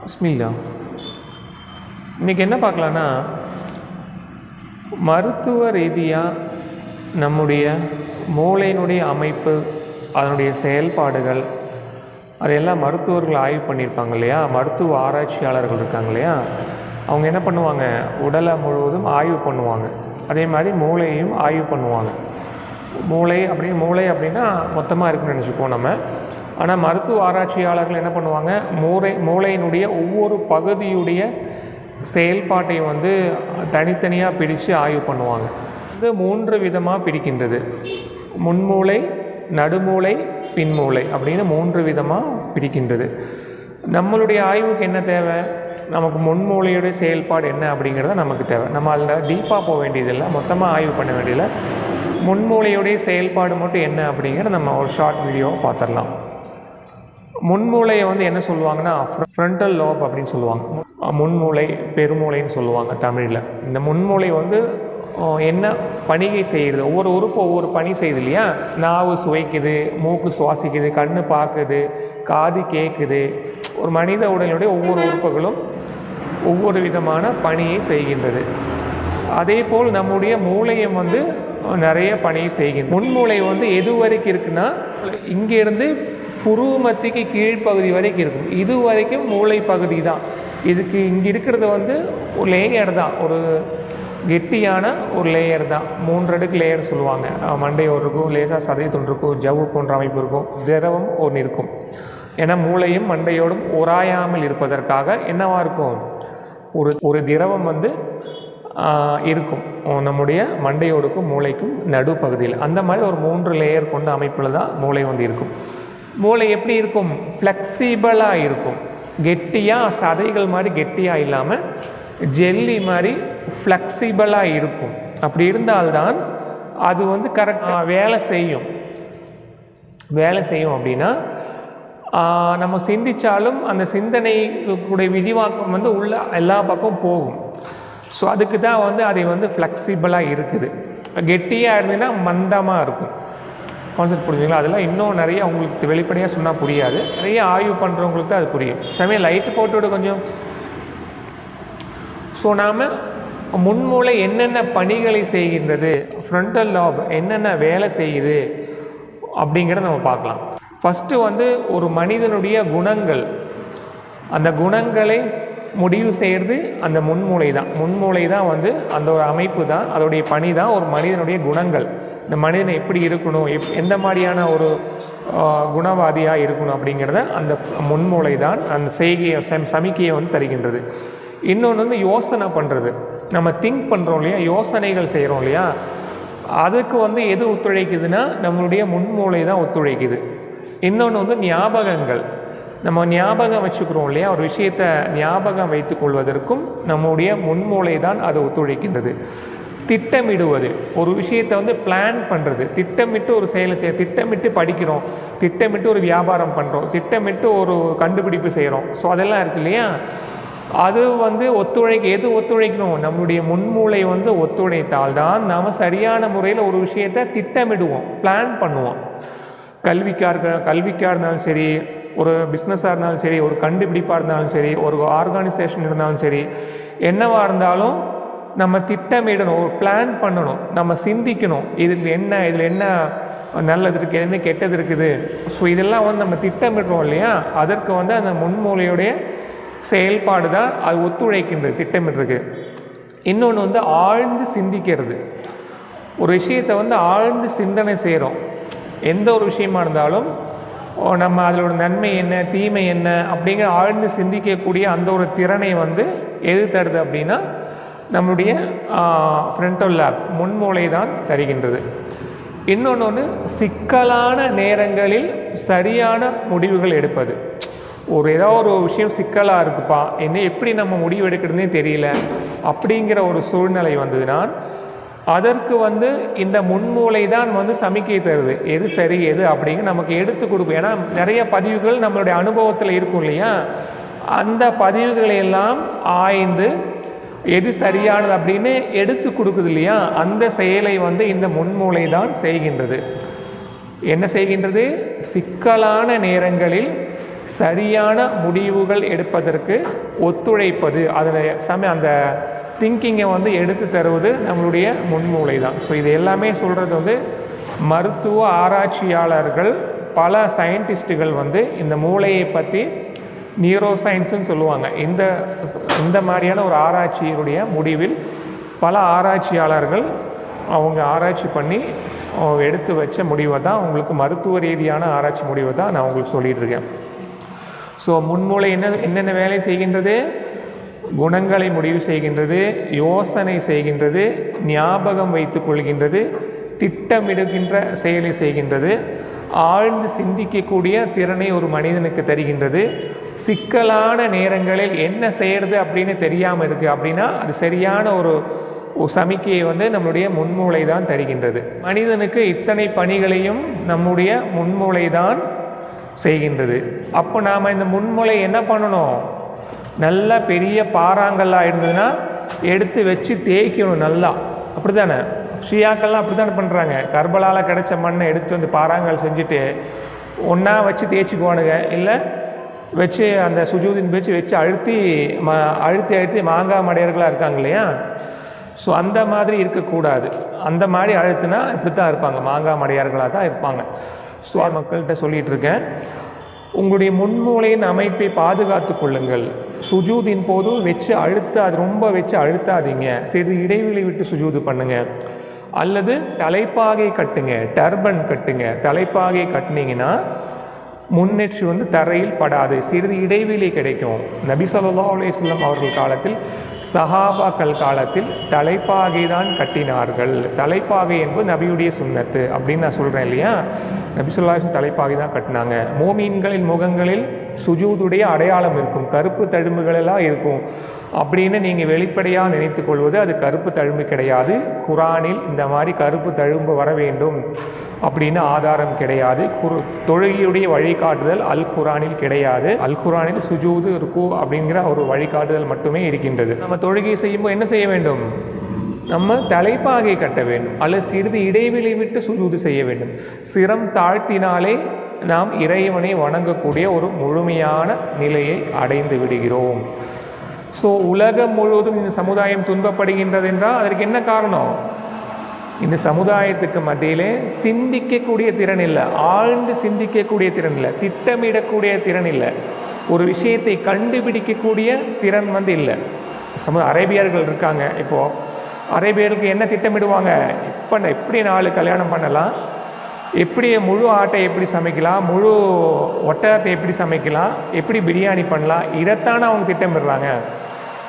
பிஸ்மில்லா. இன்றைக்கி என்ன பார்க்கலான்னா, மருத்துவ ரீதியாக நம்முடைய மூளையினுடைய அமைப்பு, அதனுடைய செயல்பாடுகள், அதையெல்லாம் மருத்துவர்கள் ஆய்வு பண்ணியிருப்பாங்க இல்லையா, மருத்துவ ஆராய்ச்சியாளர்கள் இருக்காங்க இல்லையா, அவங்க என்ன பண்ணுவாங்க, உடலை முழுவதும் ஆய்வு பண்ணுவாங்க. அதே மாதிரி மூளையையும் ஆய்வு பண்ணுவாங்க. மூளை அப்படின்னா மொத்தமாக இருக்குன்னு நினச்சிப்போம் நம்ம. ஆனால் மருத்துவ ஆராய்ச்சியாளர்கள் என்ன பண்ணுவாங்க, மூளையினுடைய ஒவ்வொரு பகுதியுடைய செயல்பாட்டை தனித்தனியாக பிரித்து ஆய்வு பண்ணுவாங்க. இது 3 விதமாக பிரிக்கின்றது. முன்மூளை, நடுமூளை, பின்மூளை அப்படின்னு 3 விதமாக பிரிக்கின்றது. நம்மளுடைய ஆய்வுக்கு என்ன தேவை, நமக்கு முன்மூளையுடைய செயல்பாடு என்ன அப்படிங்கிறத நமக்கு தேவை. நம்ம அதில் டீப்பாக போக வேண்டியதில்லை, மொத்தமாக ஆய்வு பண்ண வேண்டியதில்லை. முன்மூளையுடைய செயல்பாடு மட்டும் என்ன அப்படிங்கிற நம்ம ஒரு ஷார்ட் வீடியோவை பார்த்துடலாம். முன்மூளையை என்ன சொல்லுவாங்கன்னா ஃப்ரண்டல் லோப் அப்படின்னு சொல்லுவாங்க. முன்மூளை, பெருமூளைன்னு சொல்லுவாங்க தமிழில். இந்த முன்மூளை என்ன பணிகை செய்கிறது, ஒவ்வொரு உறுப்பு ஒவ்வொரு பணி செய்யுது இல்லையா. நாவு சுவைக்குது, மூக்கு சுவாசிக்குது, கண்ணு பார்க்குது, காது கேட்குது. ஒரு மனித உடலுடைய ஒவ்வொரு உறுப்புகளும் ஒவ்வொரு விதமான பணியை செய்கின்றது. அதே போல் நம்முடைய மூளையும் நிறைய பணியை செய்கின்றது. முன்மூளை எது வரைக்கும் இருக்குன்னா, இங்கேருந்து புருவமத்திக்கு கீழ்ப்பகுதி வரைக்கும் இருக்கும். இது வரைக்கும் மூளை பகுதி தான். இதுக்கு இங்கே இருக்கிறது ஒரு லேயர் தான், ஒரு கெட்டியான ஒரு லேயர் தான். 3 அடுக்கு லேயர் சொல்லுவாங்க. மண்டை ஒரு இருக்கும், லேசாக சதை துண்டு இருக்கும், ஜவ்வு போன்ற அமைப்பு இருக்கும், திரவம் ஒன்று இருக்கும். ஏன்னா மூளையும் மண்டையோடும் உராயாமல் இருப்பதற்காக என்னவாக இருக்கும், ஒரு திரவம் இருக்கும் நம்முடைய மண்டையோடுக்கும் மூளைக்கும் நடுப்பகுதியில். அந்த மாதிரி ஒரு 3 லேயர் கொண்ட அமைப்பில் தான் மூளை இருக்கும். மூளை எப்படி இருக்கும், ஃப்ளெக்சிபிளாக இருக்கும். கெட்டியாக சதைகள் மாதிரி கெட்டியாக இல்லாமல் ஜெல்லி மாதிரி ஃப்ளெக்சிபிளாக இருக்கும். அப்படி இருந்தால்தான் அது கரெக்டாக வேலை செய்யும். அப்படின்னா நம்ம சிந்தித்தாலும் அந்த சிந்தனைக்குடைய விரிவாக்கம் உள்ள எல்லா பக்கம் போகும். ஸோ அதுக்கு தான் அதை ஃப்ளெக்சிபிளாக இருக்குது. கெட்டியாக இருந்ததுன்னா மந்தமாக இருக்கும். கான்செப்ட் புரிஞ்சுங்களா? அதெல்லாம் இன்னும் நிறைய உங்களுக்கு வெளிப்படையாக சொன்னால் புரியாது. நிறைய ஆய்வு பண்ணுறவங்களுக்கு தான் அது புரியும். சமயம் லைட்டு போட்டு கொஞ்சம். ஸோ நாம் முன்மூளை என்னென்ன பணிகளை செய்கின்றது, ஃப்ரண்டல் லாப் என்னென்ன வேலை செய்யுது அப்படிங்கிறத நம்ம பார்க்கலாம். ஃபஸ்ட்டு ஒரு மனிதனுடைய குணங்கள், அந்த குணங்களை முடிவு செய்கிறது அந்த முன்மூளை தான். அந்த ஒரு அமைப்பு தான், அதோடைய பணி தான் ஒரு மனிதனுடைய குணங்கள். இந்த மனிதனை எப்படி இருக்கணும், எந்த மாதிரியான ஒரு குணவாதியாக இருக்கணும் அப்படிங்கிறத அந்த முன்மூளை தான் அந்த செய்கையை சமிக்கையை தருகின்றது. இன்னொன்று யோசனை பண்ணுறது, நம்ம திங்க் பண்ணுறோம் இல்லையா, யோசனைகள் செய்கிறோம் இல்லையா, அதுக்கு எது ஒத்துழைக்குதுன்னா நம்மளுடைய முன்மூளை தான் ஒத்துழைக்குது. இன்னொன்று ஞாபகங்கள், நம்ம ஞாபகம் வச்சுக்கிறோம் இல்லையா, ஒரு விஷயத்தை ஞாபகம் வைத்து கொள்வதற்கும் நம்முடைய முன்மூளை தான் அது ஒத்துழைக்கின்றது. திட்டமிடுவது, ஒரு விஷயத்தை பிளான் பண்ணுறது, திட்டமிட்டு ஒரு செயலை செய்ய, திட்டமிட்டு படிக்கிறோம், திட்டமிட்டு ஒரு வியாபாரம் பண்ணுறோம், திட்டமிட்டு ஒரு கண்டுபிடிப்பு செய்கிறோம். ஸோ அதெல்லாம் இருக்கு இல்லையா, அது எது ஒத்துழைக்கணும், நம்முடைய முன்மூளை ஒத்துழைத்தால்தான் நாம் சரியான முறையில் ஒரு விஷயத்தை திட்டமிடுவோம், பிளான் பண்ணுவோம். கல்விக்காக இருந்தாலும் சரி, ஒரு பிஸ்னஸாக இருந்தாலும் சரி, ஒரு கண்டுபிடிப்பாக இருந்தாலும் சரி, ஒரு ஆர்கனைசேஷன் இருந்தாலும் சரி, என்னவாக இருந்தாலும் நம்ம திட்டமிடணும், ஒரு பிளான் பண்ணணும், நம்ம சிந்திக்கணும், இதில் என்ன நல்லது இருக்குது, என்ன கெட்டது இருக்குது. ஸோ இதெல்லாம் நம்ம திட்டமிடுறோம் இல்லையா, அதற்கு அந்த முன்மூளையுடைய செயல்பாடு தான் அது ஒத்துழைக்கின்றது திட்டமிடுறதுக்கு. இன்னொன்று ஆழ்ந்து சிந்திக்கிறது, ஒரு விஷயத்தை ஆழ்ந்து சிந்தனை செய்கிறோம். எந்த ஒரு விஷயமா இருந்தாலும் நம்ம அதோட நன்மை என்ன, தீமை என்ன அப்படிங்கிற ஆழ்ந்து சிந்திக்கக்கூடிய அந்த ஒரு திறனை எது தருது அப்படின்னா நம்மளுடைய ஃப்ரண்டல் லாப், முன்மூளை தான் தருகின்றது. இன்னொன்று சிக்கலான நேரங்களில் சரியான முடிவுகள் எடுப்பது. ஏதோ ஒரு விஷயம் சிக்கலாக இருக்குப்பா, எப்படி நம்ம முடிவு எடுக்கிறதுனே தெரியல அப்படிங்கிற ஒரு சூழ்நிலை வந்ததுனால் அதற்கு இந்த முன்மூளை தான் சமிக்கை தருது, எது சரி எது அப்படிங்க நமக்கு எடுத்து கொடுக்கும். ஏன்னா நிறைய பதிவுகள் நம்மளுடைய அனுபவத்தில் இருக்கும் இல்லையா, அந்த பதிவுகளை எல்லாம் ஆய்ந்து எது சரியானது அப்படின்னு எடுத்து கொடுக்குது இல்லையா, அந்த செயலை இந்த முன்மூளை தான் செய்கின்றது. என்ன செய்கின்றது, சிக்கலான நேரங்களில் சரியான முடிவுகள் எடுப்பதற்கு ஒத்துழைப்பது, அதில் அந்த திங்கிங்கை வந்து எடுத்து தருவது நம்மளுடைய முன்மூளை தான். ஸோ இது எல்லாமே சொல்கிறது வந்து மருத்துவ ஆராய்ச்சியாளர்கள், பல சயின்டிஸ்ட்டுகள் வந்து இந்த மூளையை பற்றி நியூரோ சயின்ஸுன்னு சொல்லுவாங்க. இந்த மாதிரியான ஒரு ஆராய்ச்சியினுடைய முடிவில் பல ஆராய்ச்சியாளர்கள் அவங்க ஆராய்ச்சி பண்ணி எடுத்து வச்ச முடிவை தான், உங்களுக்கு மருத்துவ ரீதியான ஆராய்ச்சி முடிவை தான் நான் உங்களுக்கு சொல்லிகிட்ருக்கேன். ஸோ முன்மூளை என்னென்ன வேலை செய்கின்றது? குணங்களை முடிவு செய்கின்றது, யோசனை செய்கின்றது, ஞாபகம் வைத்து கொள்கின்றது, திட்டமிடுகின்ற செயலை செய்கின்றது, ஆழ்ந்து சிந்திக்கக்கூடிய திறனை ஒரு மனிதனுக்கு தருகின்றது. சிக்கலான நேரங்களில் என்ன செய்கிறது அப்படின்னு தெரியாமல் இருக்குது அப்படின்னா அது சரியான ஒரு சமிக்கையை வந்து நம்முடைய முன்மூளை தான் தருகின்றது. மனிதனுக்கு இத்தனை பணிகளையும் நம்முடைய முன்மூளை தான் செய்கின்றது. அப்போ நாம் இந்த முன்மூளை என்ன பண்ணணும்? நல்ல பெரிய பாறாங்கல்லாம் இருந்ததுன்னா எடுத்து வச்சு தேய்க்கணும் நல்லா. அப்படி தானே ஷியாக்கள்லாம் அப்படி தானே பண்ணுறாங்க. கர்பலால் கிடைச்ச மண்ணை எடுத்து வந்து பாறாங்கல் செஞ்சுட்டு ஒன்றா வச்சு தேய்ச்சிக்குவானுங்க, இல்லை வச்சு அந்த சுஜூதின் வச்சு அழுத்தி அழுத்தி மாங்காய் மடையர்களாக இருக்காங்க இல்லையா? ஸோ அந்த மாதிரி இருக்கக்கூடாது. அந்த மாதிரி அழுத்துனா இப்படி தான் இருப்பாங்க, மாங்காய் மடையார்களாக தான் இருப்பாங்க. ஸோ மக்கள்கிட்ட சொல்லிகிட்டு இருக்கேன், உங்களுடைய முன்மூளையின் அமைப்பை பாதுகாத்து கொள்ளுங்கள். சுஜூதின் போதும் அது ரொம்ப வச்சு அழுத்தாதீங்க. சிறிது இடைவெளி விட்டு சுஜூது பண்ணுங்கள். அல்லது தலைப்பாகை கட்டுங்க, டர்பன் கட்டுங்க. தலைப்பாகை கட்டினீங்கன்னா முன்னேற்றி வந்து தரையில் படாது, சிறிது இடைவெளி கிடைக்கும். நபி ஸல்லல்லாஹு அலைஹி வஸல்லம் அவர்கள் காலத்தில், சஹாபாக்கள் காலத்தில் தலைப்பாகை தான் கட்டினார்கள். தலைப்பாகை என்பது நபியுடைய சுன்னத்து அப்படின்னு நான் சொல்கிறேன் இல்லையா? நபி ஸல்லல்லாஹு அலைஹி வஸல்லம் தலைப்பாகை தான் கட்டினாங்க. மோமீன்களின் முகங்களில் சுஜூதுடைய அடையாளம் இருக்கும், கருப்பு தழும்புகளெல்லாம் இருக்கும் அப்படின்னு நீங்கள் வெளிப்படையாக நினைத்து கொள்வது அது கருப்பு தழும்பு கிடையாது. குரானில் இந்த மாதிரி கருப்பு தழும்பு வர வேண்டும் அப்படின்னு ஆதாரம் கிடையாது. தொழுகையுடைய வழிகாட்டுதல் அல் குரானில் கிடையாது. அல் குரானில் சுஜூது ருக்கு அப்படிங்கிற ஒரு வழிகாட்டுதல் மட்டுமே இருக்கின்றது. நம்ம தொழுகை செய்யும்போது என்ன செய்ய வேண்டும்? நம்ம தலைப்பாகை கட்ட வேண்டும், அல்லது சிறிது இடைவெளி விட்டு சுஜூது செய்ய வேண்டும். சிரம் தாழ்த்தினாலே நாம் இறைவனை வணங்கக்கூடிய ஒரு முழுமையான நிலையை அடைந்து விடுகிறோம். ஸோ உலகம் முழுவதும் இந்த சமுதாயம் துன்பப்படுகின்றது என்றால் அதற்கு என்ன காரணம்? இந்த சமுதாயத்துக்கு மத்தியிலே சிந்திக்கக்கூடிய திறன் இல்லை, ஆழ்ந்து சிந்திக்கக்கூடிய திறன் இல்லை, திட்டமிடக்கூடிய திறன் இல்லை, ஒரு விஷயத்தை கண்டுபிடிக்கக்கூடிய திறன் வந்து இல்லை. அரேபியர்கள் இருக்காங்க. இப்போது அரேபியர்களுக்கு என்ன திட்டமிடுவாங்க? எப்படி 4 கல்யாணம் பண்ணலாம், எப்படி முழு ஆட்டை எப்படி சமைக்கலாம், முழு ஒட்டகத்தை எப்படி சமைக்கலாம், எப்படி பிரியாணி பண்ணலாம், இதைத்தானே அவங்க திட்டமிடுறாங்க.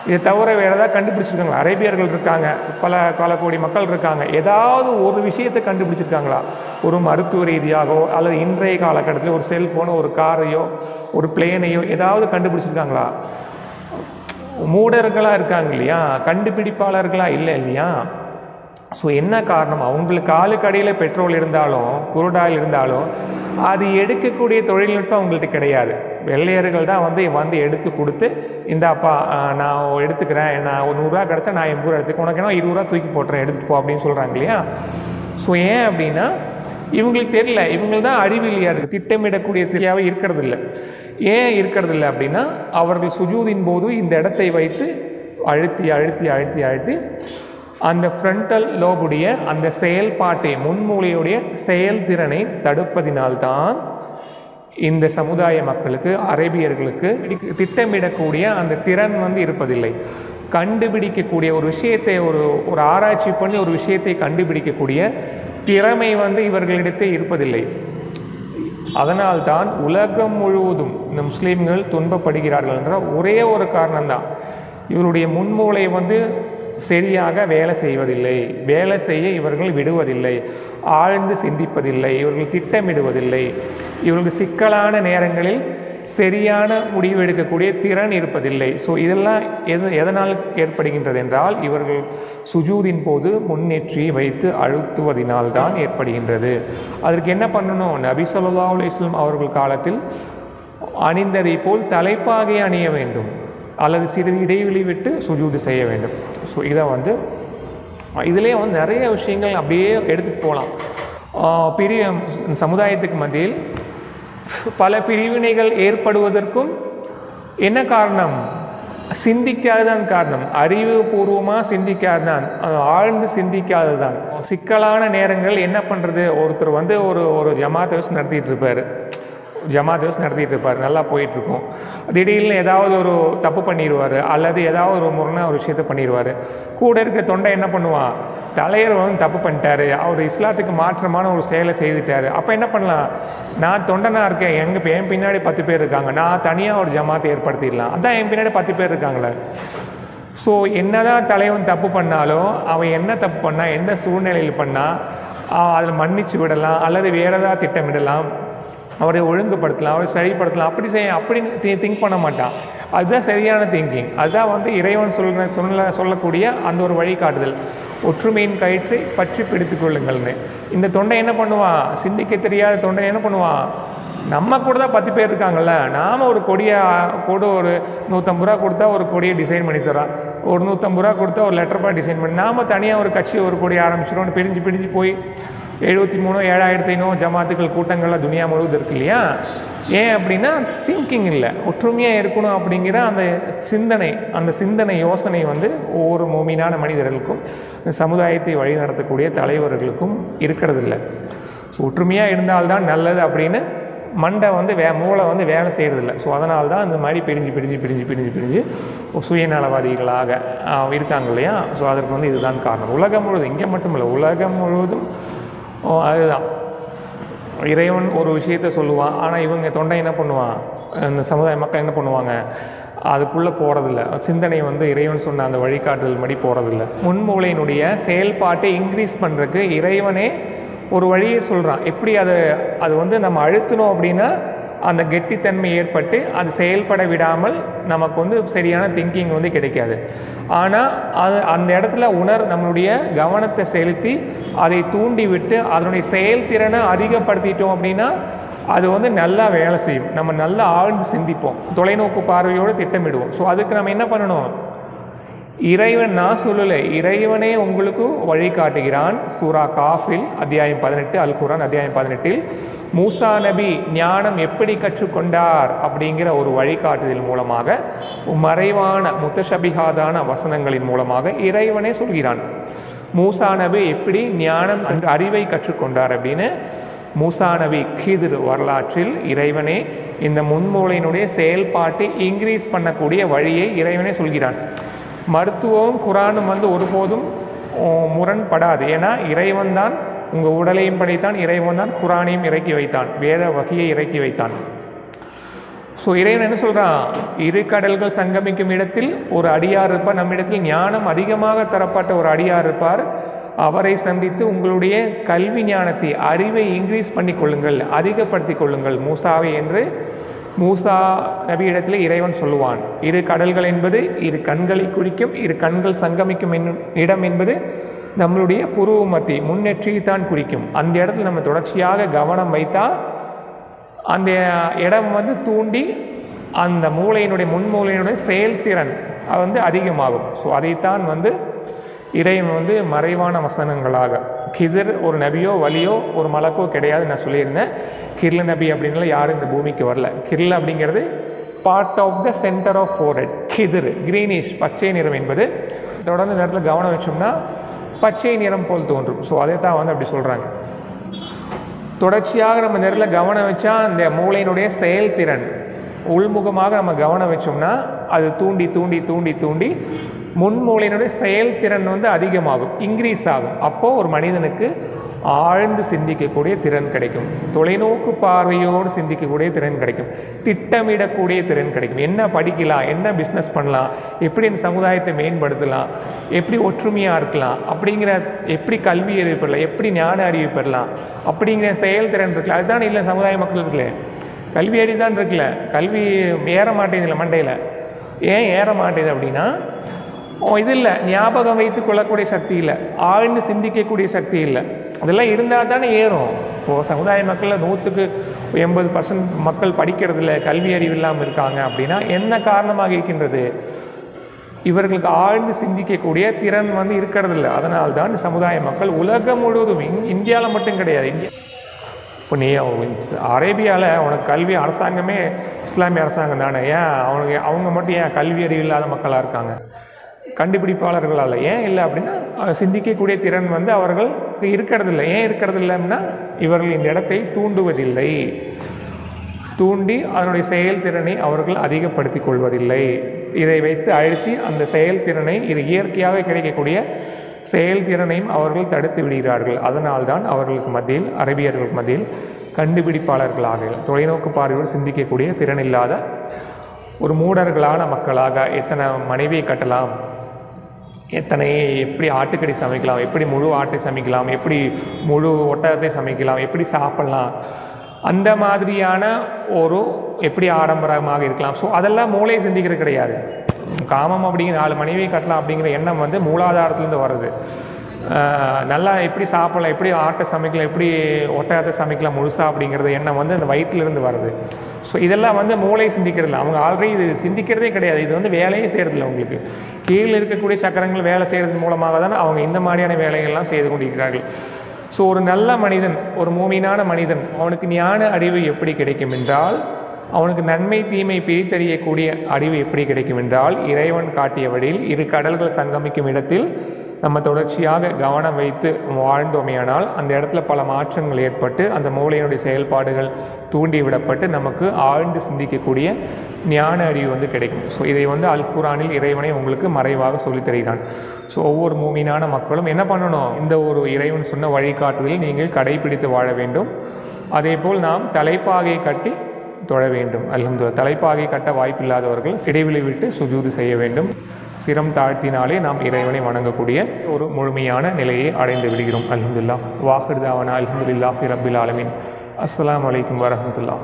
இதை தவிர வேறு ஏதாவது கண்டுபிடிச்சிருக்காங்க? அரேபியர்கள் இருக்காங்க, பல கோடி மக்கள் இருக்காங்க. ஏதாவது ஒரு விஷயத்தை கண்டுபிடிச்சிருக்காங்களா? ஒரு மருத்துவ ரீதியாகவோ அல்லது இன்றைய காலகட்டத்தில் ஒரு செல்ஃபோனோ ஒரு காரையோ ஒரு பிளேனையோ ஏதாவது கண்டுபிடிச்சிருக்காங்களா? மூடர்களாக இருக்காங்க இல்லையா, கண்டுபிடிப்பாளர்களாக இல்லை இல்லையா? ஸோ என்ன காரணம்? அவங்களுக்கு காலுக்கடியில் பெட்ரோல் இருந்தாலும் குருடாயில் இருந்தாலும் அது எடுக்கக்கூடிய தொழில்நுட்பம் அவங்கள்ட்ட கிடையாது. வெள்ளையர்கள் தான் வந்து எடுத்து கொடுத்து, இந்தாப்பா நான் எடுத்துக்கிறேன், நான் ஒரு 100 ரூபா கிடச்சா நான் 80 ரூபா எடுத்துக்க, உனக்கு என்ன 20 ரூபா தூக்கி போட்டுறேன், எடுத்துட்டு போ அப்படின்னு சொல்கிறாங்க இல்லையா? ஸோ ஏன் அப்படின்னா இவங்களுக்கு தெரியல, இவங்க தான் அறிவியலியாக இருக்குது, திட்டமிடக்கூடிய திறமையாகவே இருக்கிறது இல்லை. ஏன் இருக்கிறது இல்லை அப்படின்னா அவர்கள் சுஜூதின் போது இந்த இடத்தை வைத்து அழுத்தி அழுத்தி அழுத்தி அழுத்தி அந்த ஃப்ரண்டல் லோபுடைய அந்த செயல்பாட்டை, முன்மூளையுடைய செயல்திறனை தடுப்பதினால்தான் இந்த சமுதாய மக்களுக்கு, அரேபியர்களுக்கு திட்டமிடக்கூடிய அந்த திறன் வந்து இருப்பதில்லை. கண்டுபிடிக்கக்கூடிய ஒரு விஷயத்தை ஒரு ஆராய்ச்சி பண்ணி ஒரு விஷயத்தை கண்டுபிடிக்கக்கூடிய திறமை வந்து இவர்களிடத்தே இருப்பதில்லை. அதனால்தான் உலகம் முழுவதும் இந்த முஸ்லீம்கள் துன்பப்படுகிறார்கள் என்ற ஒரே ஒரு காரணம்தான், இவருடைய முன்மூளை வந்து சரியாக வேலை செய்வதில்லை, வேலை செய்ய இவர்கள் விடுவதில்லை, ஆழ்ந்து சிந்திப்பதில்லை, இவர்கள் திட்டமிடுவதில்லை, இவர்களுக்கு சிக்கலான நேரங்களில் சரியான முடிவு எடுக்கக்கூடிய திறன் இருப்பதில்லை. ஸோ இதெல்லாம் எதனால் ஏற்படுகின்றது என்றால் இவர்கள் சுஜூதின் போது முன்னேற்றியை வைத்து அழுத்துவதினால்தான் ஏற்படுகின்றது. அதற்கு என்ன பண்ணணும்? நபி ஸல்லல்லாஹு அலைஹி வஸல்லம் அவர்கள் காலத்தில் அணிந்ததை போல் தலைப்பாகை அணிய வேண்டும், அல்லது சிறிது இடைவெளி விட்டு சுஜூது செய்ய வேண்டும். ஸோ இதை வந்து இதிலே வந்து நிறைய விஷயங்கள் அப்படியே எடுத்துகிட்டு போகலாம். பெரிய சமுதாயத்துக்கு மத்தியில் பல பிரிவினைகள் ஏற்படுவதற்கும் என்ன காரணம்? சிந்திக்காததான் காரணம். அறிவுபூர்வமாக சிந்திக்காததான், ஆழ்ந்து சிந்திக்காததான். சிக்கலான நேரங்கள் என்ன பண்ணுறது? ஒருத்தர் வந்து ஒரு ஜமாத் வச்சு நடத்திட்டு இருப்பார், நல்லா போயிட்டுருக்கும். திடீர்னு ஏதாவது ஒரு தப்பு பண்ணிடுவார், அல்லது ஏதாவது ஒரு முறைனா ஒரு விஷயத்த பண்ணிடுவார். கூட இருக்க தொண்டை என்ன பண்ணுவான்? தலைவர் வந்து தப்பு பண்ணிட்டாரு, அவர் இஸ்லாத்துக்கு மாற்றமான ஒரு செயலை செய்துட்டார். அப்போ என்ன பண்ணலாம்? நான் தொண்டனாக இருக்கேன், என் பின்னாடி 10 பேர் இருக்காங்க, நான் தனியாக ஒரு ஜமாத்தை ஏற்படுத்திடலாம். அதான் என் பின்னாடி 10 பேர் இருக்காங்களே. ஸோ என்னதான் தலைவன் தப்பு பண்ணாலும் அவன் என்ன தப்பு பண்ணால், எந்த சூழ்நிலையில் பண்ணால் அதில் மன்னிச்சு விடலாம், அல்லது வேறு ஏதாவது திட்டமிடலாம், அவரை ஒழுங்குபடுத்தலாம், அவரை சரிப்படுத்தலாம். அப்படி திங்க் பண்ண மாட்டான். அதுதான் சரியான திங்கிங். அதுதான் வந்து இறைவன் சொல்லக்கூடிய அந்த ஒரு வழிகாட்டுதல். ஒற்றுமையின் கயிற்றை பற்றி பிடித்து கொள்ளுங்கள்னு. இந்த தொண்டை என்ன பண்ணுவான்? சிந்திக்க தெரியாத தொண்டை என்ன பண்ணுவான்? நம்ம கூட தான் 10 பேர் இருக்காங்கல்ல, நாம் ஒரு கொடியை கூட ஒரு 150 ரூபா கொடுத்தா ஒரு கொடியை டிசைன் பண்ணி தரோம், ஒரு 150 ரூபா கொடுத்தா ஒரு லெட்டர் பேட் டிசைன் பண்ணி நாம் தனியாக ஒரு கட்சி ஒரு கொடியை ஆரம்பிச்சிடும். பிரிஞ்சு போய் 73 7500 ஜமாத்துக்கள் கூட்டங்கள்லாம் துனியா முழுவதும் இருக்கு இல்லையா? ஏன் அப்படின்னா திங்கிங் இல்லை, ஒற்றுமையாக இருக்கணும் அப்படிங்கிற அந்த சிந்தனை யோசனை வந்து ஒவ்வொரு மோமீனான மனிதர்களுக்கும் சமுதாயத்தை வழிநடத்தக்கூடிய தலைவர்களுக்கும் இருக்கிறதில்ல. ஸோ ஒற்றுமையாக இருந்தால்தான் நல்லது அப்படின்னு மண்டை வந்து மூளை வந்து வேலை செய்கிறதில்ல. ஸோ அதனால தான் இந்த மாதிரி பிரிஞ்சு சுயநலவாதிகளாக இருக்காங்க இல்லையா? ஸோ அதற்கு வந்து இதுதான் காரணம். உலகம் முழுவதும், இங்கே மட்டும் இல்லை, உலகம் முழுவதும் அதுதான். இறைவன் ஒரு விஷயத்தை சொல்லுவான், ஆனால் இவங்க தொண்டை என்ன பண்ணுவான்? இந்த சமுதாய மக்கள் என்ன பண்ணுவாங்க? அதுக்குள்ளே போகிறதில்ல. சிந்தனை வந்து இறைவன் சொன்ன அந்த வழிகாட்டுதல் படி போகிறதில்ல. முன்மூளையினுடைய செயல்பாட்டை இன்க்ரீஸ் பண்ணுறதுக்கு இறைவனே ஒரு வழியை சொல்கிறான். எப்படி அது வந்து நம்ம அழுத்தணும் அப்படின்னா அந்த கெட்டித்தன்மை ஏற்பட்டு அது செயல்பட விடாமல் நமக்கு வந்து சரியான திங்கிங் வந்து கிடைக்காது. ஆனால் அந்த இடத்துல நம்மளுடைய கவனத்தை செலுத்தி அதை தூண்டி விட்டு அதனுடைய செயல்திறனை அதிகப்படுத்திட்டோம் அப்படின்னா அது வந்து நல்லா வேலை செய்யும். நம்ம நல்லா ஆழ்ந்து சிந்திப்போம், தொலைநோக்கு பார்வையோடு திட்டமிடுவோம். ஸோ அதுக்கு நம்ம என்ன பண்ணணும்? இறைவன், நான் சொல்லலை, இறைவனே உங்களுக்கு வழிகாட்டுகிறான். சூரா காஃபில் அத்தியாயம் 18, அல் குர்ஆன் அத்தியாயம் 18 மூசா நபி ஞானம் எப்படி கற்றுக்கொண்டார் அப்படிங்கிற ஒரு வழிகாட்டுதல் மூலமாக, மறைவான முத்தஷபிஹாதான வசனங்களின் மூலமாக இறைவனே சொல்கிறான். மூசா நபி எப்படி ஞானம் அறிவை கற்றுக்கொண்டார் அப்படின்னு மூசா நபி கிதிர் வரலாற்றில் இறைவனே இந்த முன்மூளையினுடைய செயல்பாட்டை இன்க்ரீஸ் பண்ணக்கூடிய வழியை இறைவனே சொல்கிறான். மருத்துவமும் குரானும் வந்து ஒருபோதும் முரண்படாது. ஏன்னா இறைவன் தான் உங்கள் உடலையும் படைத்தான், இறைவன் தான் குரானையும் இறக்கி வைத்தான், வேத வகையை இறக்கி வைத்தான். ஸோ இறைவன் என்ன சொல்கிறான்? 2 கடல்கள் சங்கமிக்கும் இடத்தில் ஒரு அடியார் இருப்பார், நம்மிடத்தில் ஞானம் அதிகமாக தரப்பட்ட ஒரு அடியார் இருப்பார், அவரை சந்தித்து உங்களுடைய கல்வி ஞானத்தை, அறிவை இன்க்ரீஸ் பண்ணி கொள்ளுங்கள், அதிகப்படுத்தி கொள்ளுங்கள் மூசாவை என்று மூசா நபியிடத்தில் இறைவன் சொல்லுவான். 2 கடல்கள் என்பது 2 கண்களை குறிக்கும், 2 கண்கள் சங்கமிக்கும் இடம் என்பது நம்மளுடைய புருவ மத்தி முன்னெற்றியை தான் குறிக்கும். அந்த இடத்துல நம்ம தொடர்ச்சியாக கவனம் வைத்தால் அந்த இடம் வந்து தூண்டி அந்த முன்மூளையினுடைய செயல்திறன் வந்து அதிகமாகும். ஸோ அதைத்தான் வந்து இறைவன் வந்து மறைவான வசனங்களாக, கிதிர் ஒரு நபியோ வலியோ ஒரு மலக்கோ கிடையாது. நான் சொல்லியிருந்தேன், கிர்ல நபி அப்படின்லாம் யாரும் இந்த பூமிக்கு வரல. கிர்ல அப்படிங்கிறது part of the centre of forehead. கிதிர் கிரீனிஷ் பச்சை நிறம் என்பது தொடர்ந்து இந்த இடத்துல கவனம் வச்சோம்னா பச்சை நிறம் போல் தோன்றும். ஸோ அதை தான் வந்து அப்படி சொல்கிறாங்க. தொடர்ச்சியாக நம்ம நேரில் கவனம் வச்சா அந்த மூளையினுடைய செயல்திறன் உள்முகமாக நம்ம கவனம் வச்சோம்னா அது தூண்டி முன்மூளையினுடைய செயல்திறன் வந்து அதிகமாகும், இன்க்ரீஸ் ஆகும். அப்போது ஒரு மனிதனுக்கு ஆழ்ந்து சிந்திக்கக்கூடிய திறன் கிடைக்கும், தொலைநோக்கு பார்வையோடு சிந்திக்கக்கூடிய திறன் கிடைக்கும், திட்டமிடக்கூடிய திறன் கிடைக்கும். என்ன படிக்கலாம், என்ன பிஸ்னஸ் பண்ணலாம், எப்படி இந்த சமுதாயத்தை மேம்படுத்தலாம், எப்படி ஒற்றுமையாக இருக்கலாம் அப்படிங்கிற, எப்படி கல்வி அறிவு பெறலாம், எப்படி ஞான அறிவு பெறலாம் அப்படிங்கிற செயல்திறன் இருக்குல்ல, அதுதான் இல்லை சமுதாய மக்கள் இருக்குல்ல. கல்வி அறிவு தான் இருக்குல்ல, கல்வி ஏற மாட்டேங்குது மண்டையில். ஏன் ஏற மாட்டேது அப்படின்னா இது இல்லை, ஞாபகம் வைத்து கொள்ளக்கூடிய சக்தி இல்லை, ஆழ்ந்து சிந்திக்கக்கூடிய சக்தி இல்லை. அதெல்லாம் இருந்தால் தானே ஏறும். இப்போது சமுதாய மக்களில் 100க்கு 80% மக்கள் படிக்கிறதில்ல, கல்வி அறிவு இல்லாமல் இருக்காங்க அப்படின்னா என்ன காரணமாக இருக்கின்றது? இவர்களுக்கு ஆழ்ந்து சிந்திக்கக்கூடிய திறன் வந்து இருக்கிறதில்ல. அதனால்தான் சமுதாய மக்கள் உலகம் முழுவதும், இந்தியாவில் மட்டும் கிடையாது, இப்போ நீ அரேபியாவில் உனக்கு கல்வி அரசாங்கமே இஸ்லாமிய அரசாங்கம் தானே, ஏன் அவங்க மட்டும் ஏன் கல்வி அறிவு இல்லாத மக்களாக இருக்காங்க? கண்டுபிடிப்பாளர்களால் ஏன் இல்லை அப்படின்னா சிந்திக்கக்கூடிய திறன் வந்து அவர்களுக்கு இருக்கிறதில்ல. ஏன் இருக்கிறதில்லை அப்படின்னா இவர்கள் இந்த இடத்தை தூண்டுவதில்லை, தூண்டி அதனுடைய செயல்திறனை அவர்கள் அதிகப்படுத்தி கொள்வதில்லை. இதை வைத்து அழுத்தி அந்த செயல்திறனை, இது இயற்கையாக கிடைக்கக்கூடிய செயல்திறனையும் அவர்கள் தடுத்து விடுகிறார்கள். அதனால்தான் அவர்களுக்கு மத்தியில், அரபியர்களுக்கு மத்தியில் கண்டுபிடிப்பாளர்களாக, தொலைநோக்கு பார்வையோடு சிந்திக்கக்கூடிய திறன் இல்லாத ஒரு மூடர்களான மக்களாக, எத்தனை மனைவியை கட்டலாம், எத்தனை எப்படி ஆட்டுக்கறி சமைக்கலாம், எப்படி முழு ஆட்டை சமைக்கலாம், எப்படி முழு ஒட்டகத்தை சமைக்கலாம், எப்படி சாப்பிட்லாம், அந்த மாதிரியான ஒரு எப்படி ஆடம்பரமாக இருக்கலாம். ஸோ அதெல்லாம் மூளை சிந்திக்கிறது கிடையாது. காமம் அப்படிங்கிற 4 மனைவியை கட்டலாம் அப்படிங்கிற எண்ணம் வந்து மூலாதாரத்துலேருந்து வருது. நல்லா எப்படி சாப்பிடலாம், எப்படி ஆட்டை சமைக்கலாம், எப்படி ஒட்டகத்தை சமைக்கலாம் முழுசாக அப்படிங்கிறது எண்ணம் வந்து அந்த வயிற்றுலேருந்து வருது. ஸோ இதெல்லாம் வந்து மூளை சிந்திக்கிறதில்ல. அவங்க ஆல்ரெடி இது சிந்திக்கிறதே கிடையாது. இது வந்து வேலையே செய்கிறதில்ல. உங்களுக்கு கீழே இருக்கக்கூடிய சக்கரங்கள் வேலை செய்கிறது மூலமாக தான் அவங்க இந்த மாதிரியான வேலைகள்லாம் செய்து கொண்டிருக்கிறார்கள். ஸோ ஒரு நல்ல மனிதன், ஒரு மூமினான மனிதன், அவனுக்கு ஞான அறிவு எப்படி கிடைக்கும் என்றால், அவனுக்கு நன்மை தீமை பிரித்தறியக்கூடிய அறிவு எப்படி கிடைக்கும் என்றால், இறைவன் காட்டிய வழியில் 2 கடல்கள் சங்கமிக்கும் இடத்தில் நம்ம தொடர்ச்சியாக கவனம் வைத்து வாழ்ந்தோமையானால் அந்த இடத்துல பல மாற்றங்கள் ஏற்பட்டு அந்த மூளையினுடைய செயல்பாடுகள் தூண்டிவிடப்பட்டு நமக்கு ஆழ்ந்து சிந்திக்கக்கூடிய ஞான அறிவு வந்து கிடைக்கும். ஸோ இதை வந்து அல் குர்ஆனில் இறைவனை உங்களுக்கு மறைவாக சொல்லித் தருகிறான். ஸோ ஒவ்வொரு மூமினான மக்களும் என்ன பண்ணணும், இந்த ஒரு இறைவன் சொன்ன வழிகாட்டுதலில் நீங்கள் கடைபிடித்து வாழ வேண்டும். அதேபோல் நாம் தலைப்பாகை கட்டி தொழ வேண்டும். அல்ஹம்துலில்லாஹ். தலைப்பாகை கட்ட வாய்ப்பில்லாதவர்கள் சிடைவெளி விட்டு சுஜூது செய்ய வேண்டும். சிரம் தாழ்த்தினாலே நாம் இறைவனை வணங்கக்கூடிய ஒரு முழுமையான நிலையை அடைந்து விடுகிறோம். அல்ஹம்துலில்லாஹ். வாஹிர் தாவானா அல்ஹம்துலில்லாஹி ரப்பில் ஆலமீன். அஸ்ஸலாமு அலைக்கும் வரஹ்மத்துல்லாஹ்.